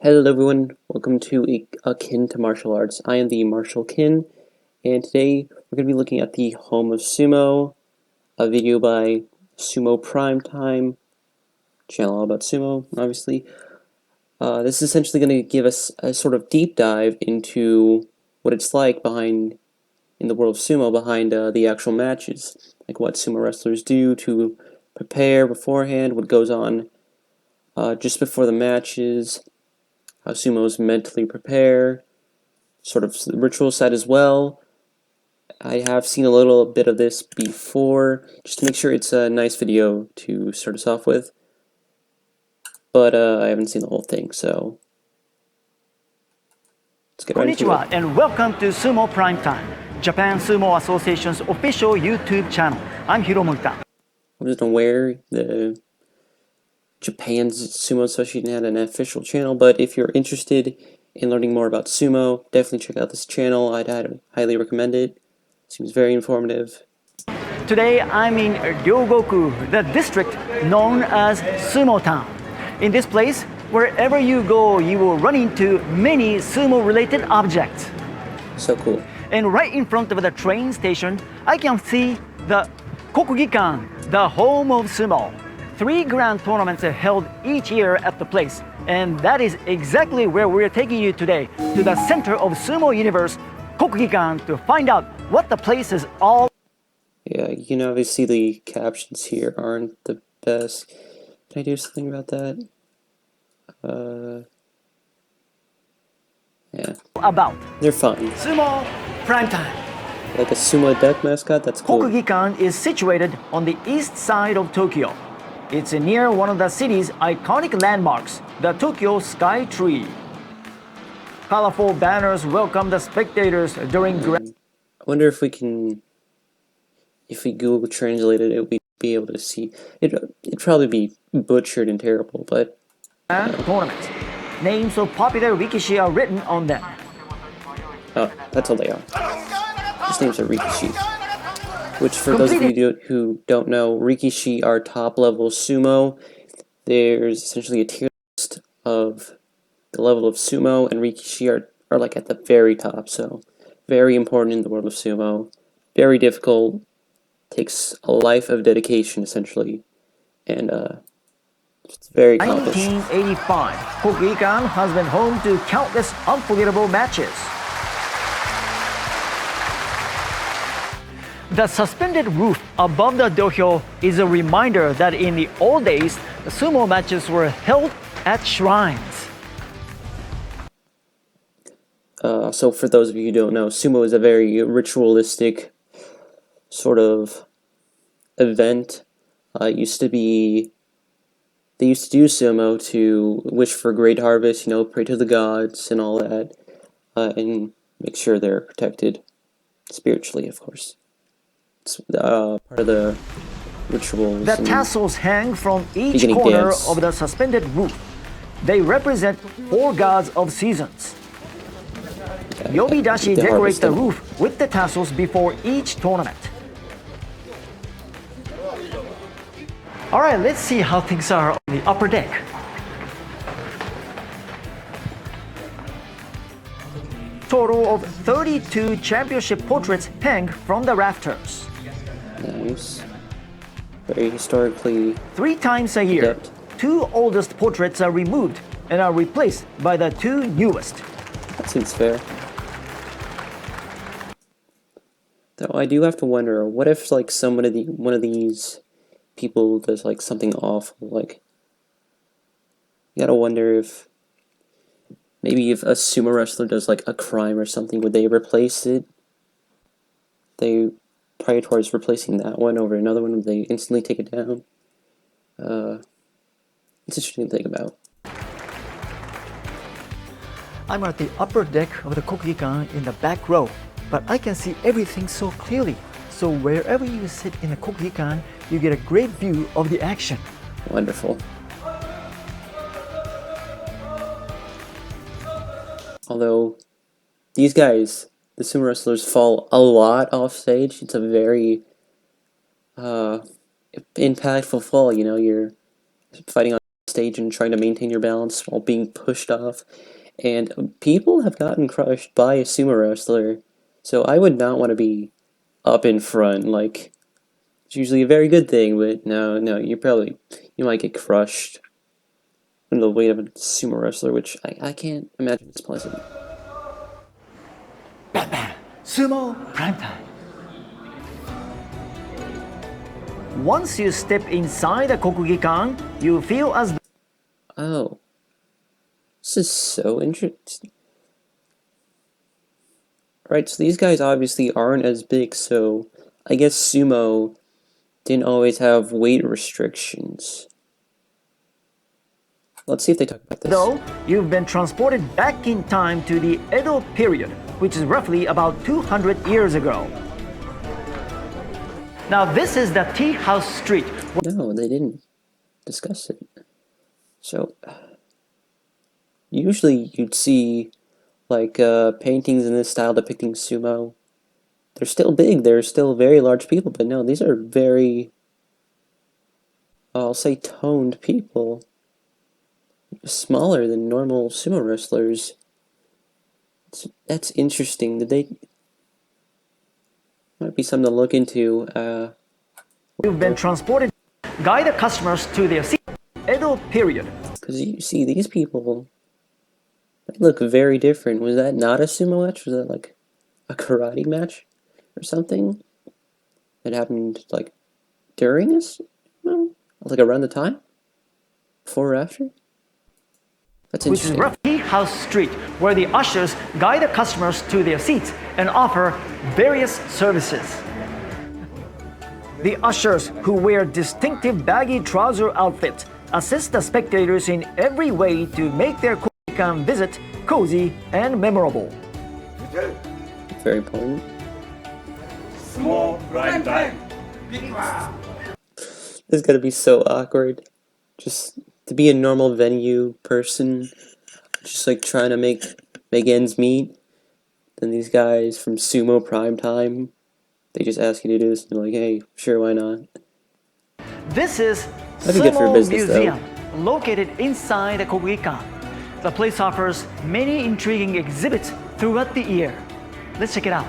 Hello everyone, welcome to Akin to Martial Arts. I am the Martial Kin, and today we're going to be looking at the Home of Sumo, a video by Sumo Primetime, channel all about sumo, obviously. This is essentially going to give us a sort of deep dive into what it's like in the world of sumo, behind the actual matches, like what sumo wrestlers do to prepare beforehand, what goes on just before the matches, how sumos mentally prepare, sort of the ritual side as well. I have seen a little bit of this before, just to make sure it's a nice video to start us off with, but I haven't seen the whole thing, so let's get right into Konnichiwa it. and welcome to Sumo Primetime, Japan Sumo Association's official YouTube channel. I'm Hiromuta. I wasn't aware the Japan's Sumo Association had an official channel, but if you're interested in learning more about sumo, definitely check out this channel. I'd highly recommend it. Seems very informative. Today I'm in Ryogoku, the district known as Sumo Town. In this place, wherever you go, you will run into many sumo-related objects. So cool. And right in front of the train station, I can see the Kokugikan, the home of sumo. 3 grand tournaments are held each year at the place, and that is exactly where we're taking you today, to the center of sumo universe, Kokugikan, to find out what the place is all. Yeah, obviously the captions here aren't the best. Can I do something about that? Yeah. About. They're fine. Sumo Primetime. Like a sumo deck mascot, that's cool. Kokugikan is situated on the east side of Tokyo. It's near one of the city's iconic landmarks, the Tokyo Sky Tree. Colorful banners welcome the spectators during I wonder if we Google translated it, we'd be able to see. It'd probably be butchered and terrible, but tournaments. Names of popular rikishi are written on them. oh, that's a layout. His name's are Rikishi. Which, for those of you who don't know, Rikishi are top-level sumo. There's essentially a tier list of the level of sumo, and Rikishi are like at the very top, so very important in the world of sumo. Very difficult, takes a life of dedication, essentially, and it's very accomplished. 1985, Kokugikan has been home to countless unforgettable matches. The suspended roof above the dohyo is a reminder that in the old days, the sumo matches were held at shrines. So for those of you who don't know, sumo is a very ritualistic sort of event. They used to do sumo to wish for great harvest, pray to the gods and all that, and make sure they're protected spiritually, of course. It's part of the rituals. The tassels hang from each corner of the suspended roof. They represent 4 gods of seasons. Yobidashi decorates the roof with the tassels before each tournament. Alright, let's see how things are on the upper deck. Total of 32 championship portraits hang from the rafters. Nice. Very historically 3 times a year, adept. 2 oldest portraits are removed and are replaced by the 2 newest. That seems fair. Though I do have to wonder, what if like one of these people does like something awful? Like, you gotta wonder if maybe if a sumo wrestler does like a crime or something, would they replace it? Prior towards replacing that one over another one, would they instantly take it down? It's interesting to think about. I'm at the upper deck of the Kokugikan in the back row, but I can see everything so clearly. So wherever you sit in the Kokugikan, you get a great view of the action. Wonderful. Although these guys, the sumo wrestlers, fall a lot off stage. It's a very impactful fall. You're fighting on stage and trying to maintain your balance while being pushed off. And people have gotten crushed by a sumo wrestler, so I would not want to be up in front. Like, it's usually a very good thing, but no, you might get crushed under the weight of a sumo wrestler, which I can't imagine is pleasant. Sumo Prime Time. Once you step inside the Kokugikan, you feel as Oh, this is so interesting. Right, so these guys obviously aren't as big, so I guess sumo didn't always have weight restrictions. Let's see if they talk about this. though you've been transported back in time to the Edo period, which is roughly about 200 years ago. Now this is the tea house street. No, they didn't discuss it. So, usually you'd see like paintings in this style depicting sumo. They're still big, they're still very large people, but no, these are very, I'll say, toned people. Smaller than normal sumo wrestlers. That's interesting. Did they... Might be something to look into. You've been transported. Guide the customers to their seat. Edo period. Because you see, these people, they look very different. Was that not a sumo match? Was that like a karate match or something? It happened like during this? Like around the time? Before or after? That's Which is interesting. roughly House Street, where the ushers guide the customers to their seats and offer various services. The ushers, who wear distinctive baggy trouser outfits, assist the spectators in every way to make their Kokugikan visit cozy and memorable. Very important. Small prime time. This is gonna be so awkward. Just to be a normal venue person, just like trying to make ends meet. Then these guys from Sumo Prime Time, they just ask you to do this, and you're like, hey, sure, why not? This is That'd be good for Sumo business, though. Museum, located inside the Kokugikan. The place offers many intriguing exhibits throughout the year. Let's check it out.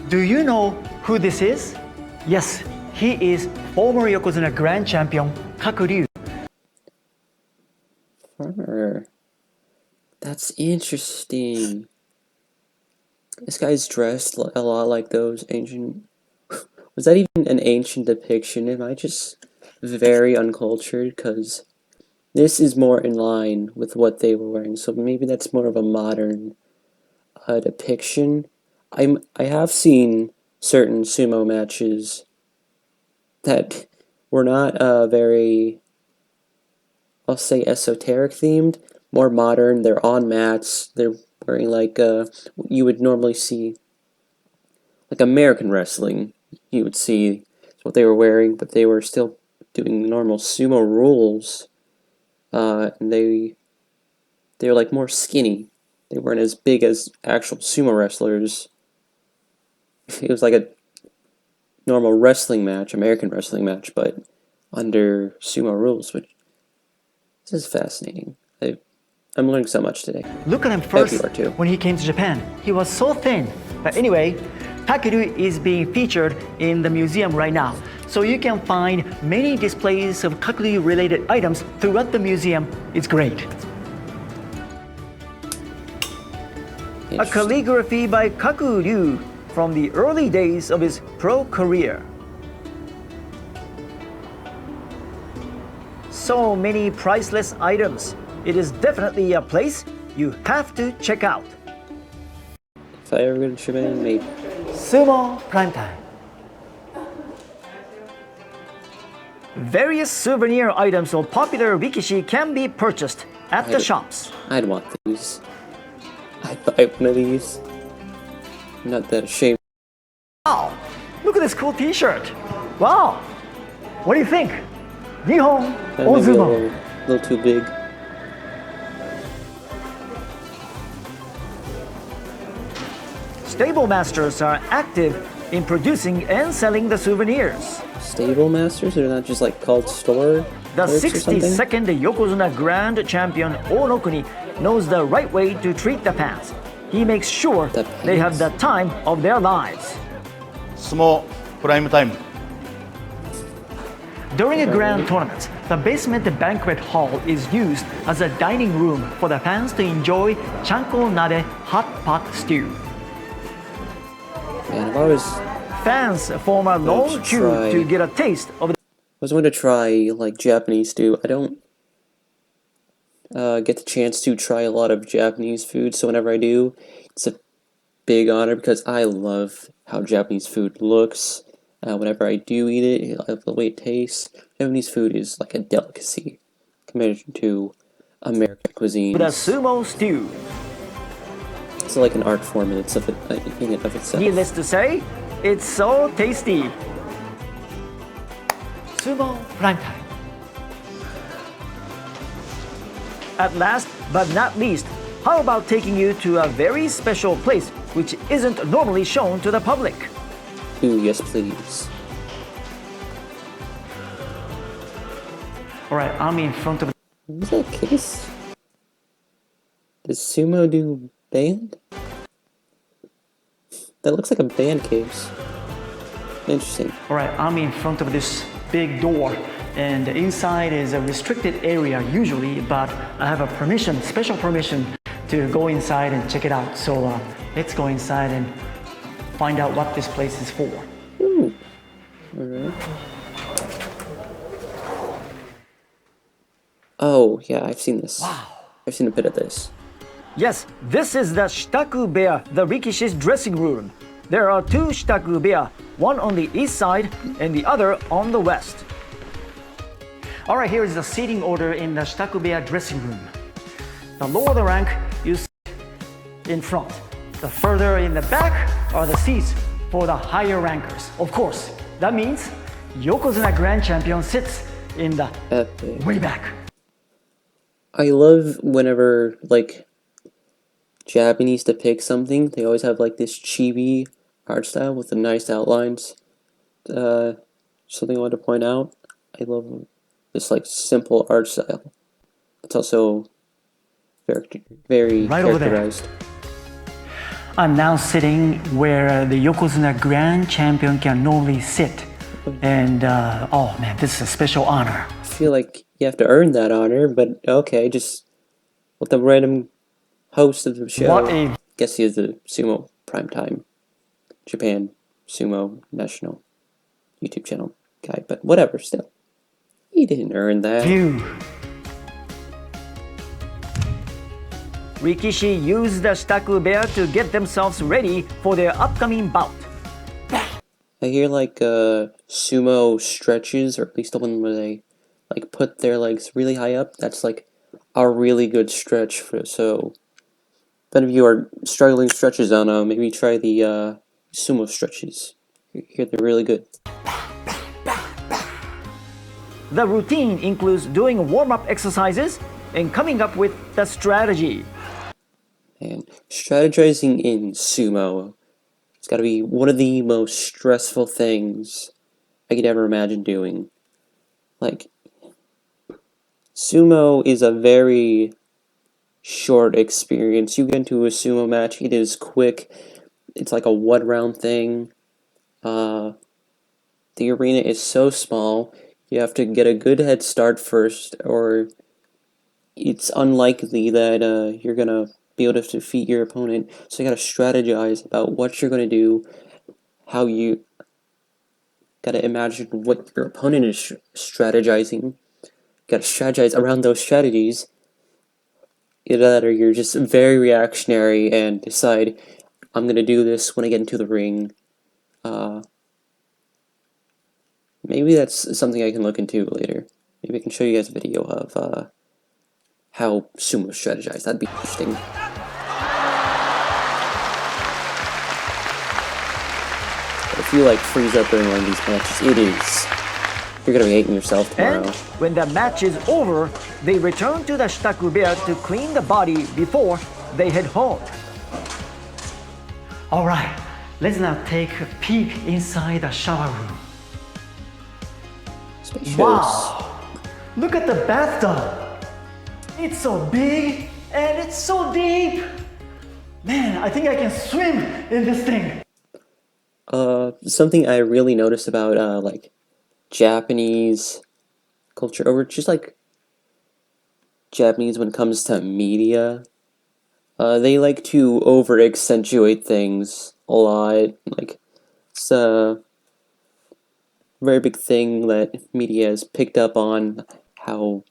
Do you know who this is? Yes, he is former Yokozuna Grand Champion Kakuryu. Farmer. That's interesting. This guy's dressed a lot like those ancient... Was that even an ancient depiction? Am I just very uncultured? Because this is more in line with what they were wearing, so maybe that's more of a modern depiction. I have seen certain sumo matches that were not very, I'll say, esoteric themed, more modern. They're on mats. They're wearing like you would normally see, like American wrestling. You would see what they were wearing, but they were still doing normal sumo rules. And they were like more skinny. They weren't as big as actual sumo wrestlers. It was like a normal wrestling match, American wrestling match, but under sumo rules, which this is fascinating. I'm learning so much today. Look at him I hope first you are too. when he came to Japan. He was so thin. But anyway, Kakuryu is being featured in the museum right now. So you can find many displays of Kakuryu related items throughout the museum. It's great. A calligraphy by Kakuryu from the early days of his pro career. So many priceless items. It is definitely a place you have to check out. If I ever go to Japan, maybe. Sumo Prime Time. Various souvenir items of popular rikishi can be purchased at the shops. I'd want these. I'd buy one of these. I'm not that ashamed. Wow! Look at this cool T-shirt. Wow! What do you think? Nihon That might be a Ozumo. little too big. Stable masters are active in producing and selling the souvenirs. Stable masters? They're not just like called store The clerks or something? 62nd Yokozuna Grand Champion Onokuni knows the right way to treat the fans. He makes sure The they have fans? the time of their lives. Sumo Prime Time. During a grand tournament, the basement banquet hall is used as a dining room for the fans to enjoy chanko nare hot pot stew. Man, I've always Fans form a long queue try. to get a taste of I was wanting to try like Japanese stew. I don't get the chance to try a lot of Japanese food, so whenever I do, it's a big honor because I love how Japanese food looks. Whenever I do eat it, I love the way it tastes. Japanese food is like a delicacy compared to American cuisine. the sumo stew. It's like an art form in and of itself. Needless to say, it's so tasty. Sumo prime time. At last, but not least, how about taking you to a very special place which isn't normally shown to the public? Ooh, yes, please. Alright, I'm in front of What was that case? Does Sumo do band? That looks like a band case. Interesting. Alright, I'm in front of this big door, and inside is a restricted area usually, but I have a permission, special permission to go inside and check it out. So let's go inside and find out what this place is for. Ooh. Alright. Oh, yeah, I've seen this. Wow. I've seen a bit of this. Yes, this is the Shitaku Bear, the Rikishi's dressing room. There are two Shitaku Bear, one on the east side and the other on the west. Alright, here is the seating order in the Shitaku Bear dressing room. The lower the rank, you sit in front. The further in the back are the seats for the higher rankers. Of course, that means Yokozuna Grand Champion sits in the Epic. way back. I love whenever, like, Japanese depict something, they always have, like, this chibi art style with the nice outlines. Something I wanted to point out. I love this, like, simple art style. It's also very Right over there. characterized. I'm now sitting where the Yokozuna Grand Champion can normally sit. And, oh man, this is a special honor. I feel like you have to earn that honor, but okay, just let the random host of the show. What a- Guess he is the Sumo Primetime Japan Sumo National YouTube channel guy, but whatever, still. He didn't earn that. View. Rikishi used the Shitaku Bear to get themselves ready for their upcoming bout. I hear like sumo stretches, or at least the one where they like put their legs really high up. That's like a really good stretch for. So, if any of you are struggling with stretches, I don't know, maybe try the sumo stretches. I hear they're really good. The routine includes doing warm-up exercises and coming up with the strategy. And strategizing in sumo, it's got to be one of the most stressful things I could ever imagine doing. Like, sumo is a very short experience. You get into a sumo match, it is quick. It's like a one-round thing. The arena is so small, you have to get a good head start first, or it's unlikely that you're gonna be able to defeat your opponent. So you gotta strategize about what you're gonna do, how you gotta imagine what your opponent is strategizing. Gotta strategize around those strategies. Either that or you're just very reactionary and decide, I'm gonna do this when I get into the ring. Maybe that's something I can look into later. Maybe I can show you guys a video of how sumo strategize. That'd be interesting. If you like freeze up during one of these matches, it is. You're gonna be hating yourself tomorrow. And when the match is over, they return to the Shitaku Bear to clean the body before they head home. Alright, Let's now take a peek inside the shower room. Spacious. Wow! Look at the bathtub! It's so big and it's so deep! Man, I think I can swim in this thing! Something I really noticed about, like, Japanese culture, or just, like, Japanese when it comes to media, they like to over-accentuate things a lot. Like, it's a very big thing that media has picked up on, how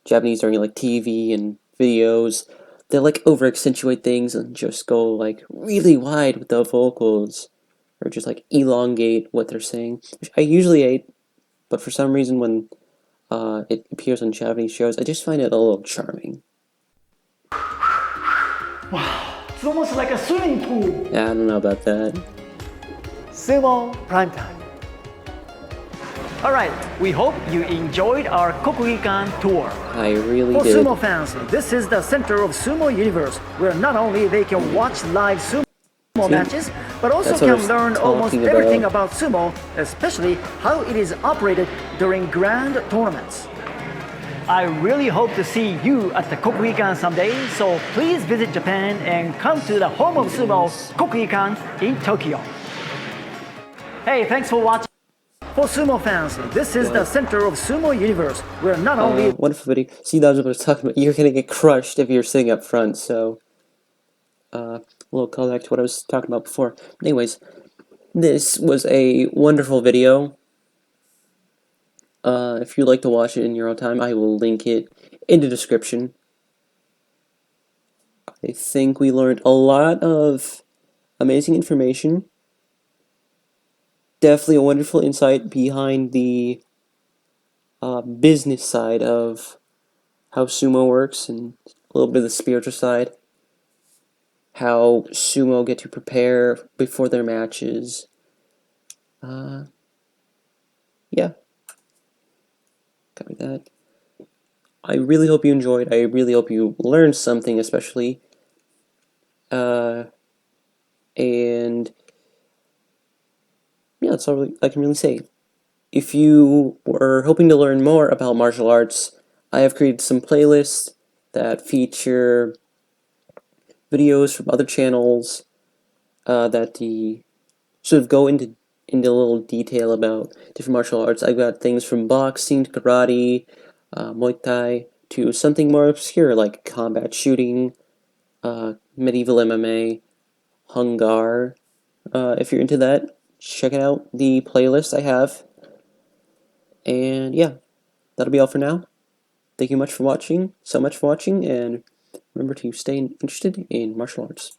Japanese during, like, TV and videos, they, like, over-accentuate things and just go, like, really wide with the vocals, or just, like, elongate what they're saying, which I usually hate, but for some reason when it appears on Japanese shows, I just find it a little charming. Wow, it's almost like a swimming pool! Yeah, I don't know about that. Sumo Prime Time. Alright, we hope you enjoyed our Kokugikan tour. I really For did. sumo fans, this is the center of sumo universe, where not only they can watch live sumo matches, but also That's what I can was learn almost talking everything about. about sumo, especially how it is operated during grand tournaments. I really hope to see you at the Kokugikan someday, so please visit Japan and come to the home of sumo, Kokugikan in Tokyo. Hey, thanks for watching. For sumo fans, this is the center of sumo universe, where not only Wonderful video. See, that was what I was talking about. You're gonna get crushed if you're sitting up front, so a little callback to what I was talking about before. But anyways, this was a wonderful video. If you'd like to watch it in your own time, I will link it in the description. I think we learned a lot of amazing information. Definitely a wonderful insight behind the business side of how sumo works, and a little bit of the spiritual side. How sumo get to prepare before their matches. Yeah. Covered that. I really hope you enjoyed. I really hope you learned something, especially. And yeah, that's all I can really say. If you were hoping to learn more about martial arts, I have created some playlists that feature videos from other channels that sort of go into a little detail about different martial arts. I've got things from boxing to karate, Muay Thai, to something more obscure like combat shooting, medieval MMA, Hung Gar. If you're into that, check out the playlist I have. And yeah, that'll be all for now. Thank you so much for watching, and remember to stay interested in martial arts.